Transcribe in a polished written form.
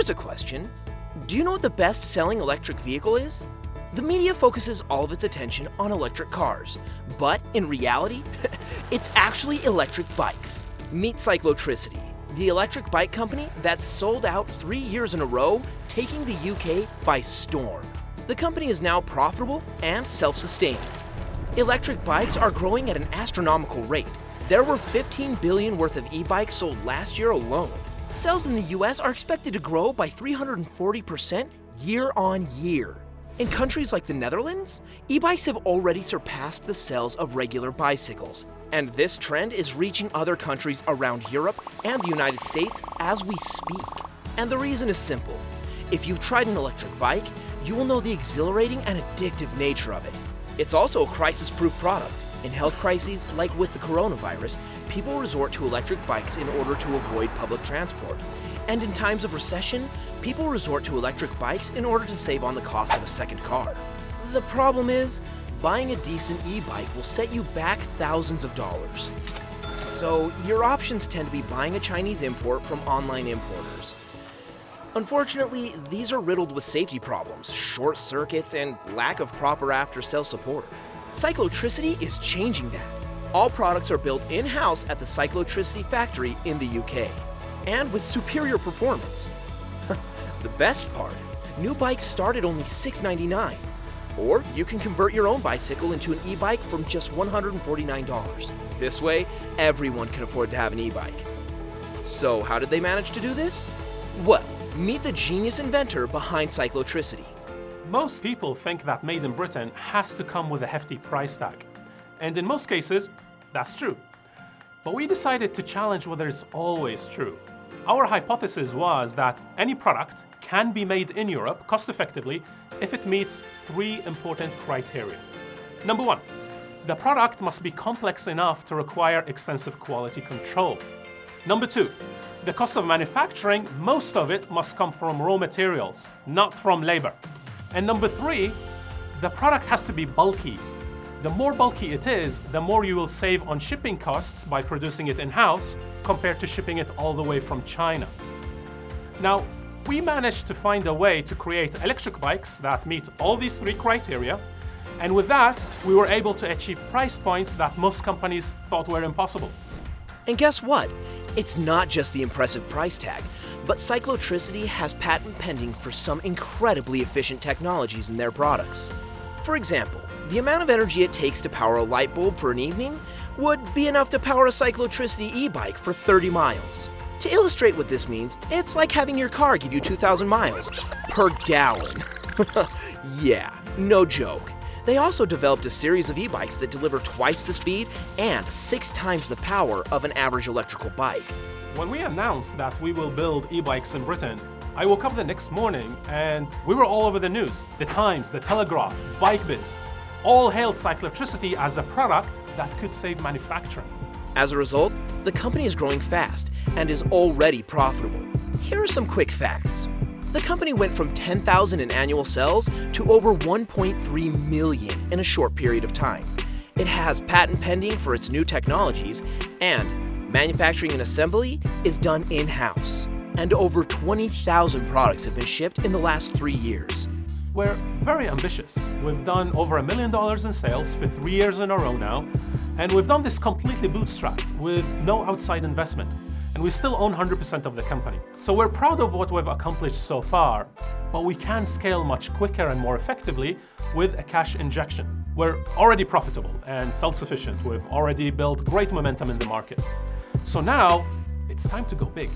Here's a question. Do you know what the best-selling electric vehicle is? The media focuses all of its attention on electric cars, but in reality, it's actually electric bikes. Meet CycloTricity, the electric bike company that's sold out 3 years in a row, taking the UK by storm. The company is now profitable and self-sustaining. Electric bikes are growing at an astronomical rate. There were 15 billion worth of e-bikes sold last year alone. Sales in the US are expected to grow by 340% year on year. In countries like the Netherlands, e-bikes have already surpassed the sales of regular bicycles, and this trend is reaching other countries around Europe and the United States as we speak. And the reason is simple. If you've tried an electric bike, you will know the exhilarating and addictive nature of it. It's also a crisis-proof product. In health crises, like with the coronavirus, people resort to electric bikes in order to avoid public transport. And in times of recession, people resort to electric bikes in order to save on the cost of a second car. The problem is, buying a decent e-bike will set you back thousands of dollars. So your options tend to be buying a Chinese import from online importers. Unfortunately, these are riddled with safety problems, short circuits, and lack of proper after-sales support. CycloTricity is changing that. All products are built in-house at the CycloTricity factory in the UK, and with superior performance. The best part, new bikes start at only $6.99. Or you can convert your own bicycle into an e-bike from just $149. This way, everyone can afford to have an e-bike. So how did they manage to do this? Well, meet the genius inventor behind CycloTricity. Most people think that made in Britain has to come with a hefty price tag. And in most cases, that's true. But we decided to challenge whether it's always true. Our hypothesis was that any product can be made in Europe cost-effectively if it meets 3 important criteria. Number 1, the product must be complex enough to require extensive quality control. Number 2, the cost of manufacturing, most of it must come from raw materials, not from labor. And number 3, the product has to be bulky. The more bulky it is, the more you will save on shipping costs by producing it in-house compared to shipping it all the way from China. Now, we managed to find a way to create electric bikes that meet all these 3 criteria, and with that, we were able to achieve price points that most companies thought were impossible. And guess what? It's not just the impressive price tag, but CycloTricity has patent pending for some incredibly efficient technologies in their products. For example, the amount of energy it takes to power a light bulb for an evening would be enough to power a CycloTricity e-bike for 30 miles. To illustrate what this means, it's like having your car give you 2,000 miles per gallon. Yeah, no joke. They also developed a series of e-bikes that deliver twice the speed and 6 times the power of an average electrical bike. When we announced that we will build e-bikes in Britain, I woke up the next morning and we were all over the news. The Times, The Telegraph, BikeBiz, all hailed CycloTricity as a product that could save manufacturing. As a result, the company is growing fast and is already profitable. Here are some quick facts. The company went from 10,000 in annual sales to over 1.3 million in a short period of time. It has patent pending for its new technologies, and manufacturing and assembly is done in-house. And over 20,000 products have been shipped in the last 3 years. We're very ambitious. We've done over $1 million in sales for 3 years in a row now, and we've done this completely bootstrapped with no outside investment. And we still own 100% of the company. So we're proud of what we've accomplished so far, but we can scale much quicker and more effectively with a cash injection. We're already profitable and self-sufficient. We've already built great momentum in the market. So now, it's time to go big.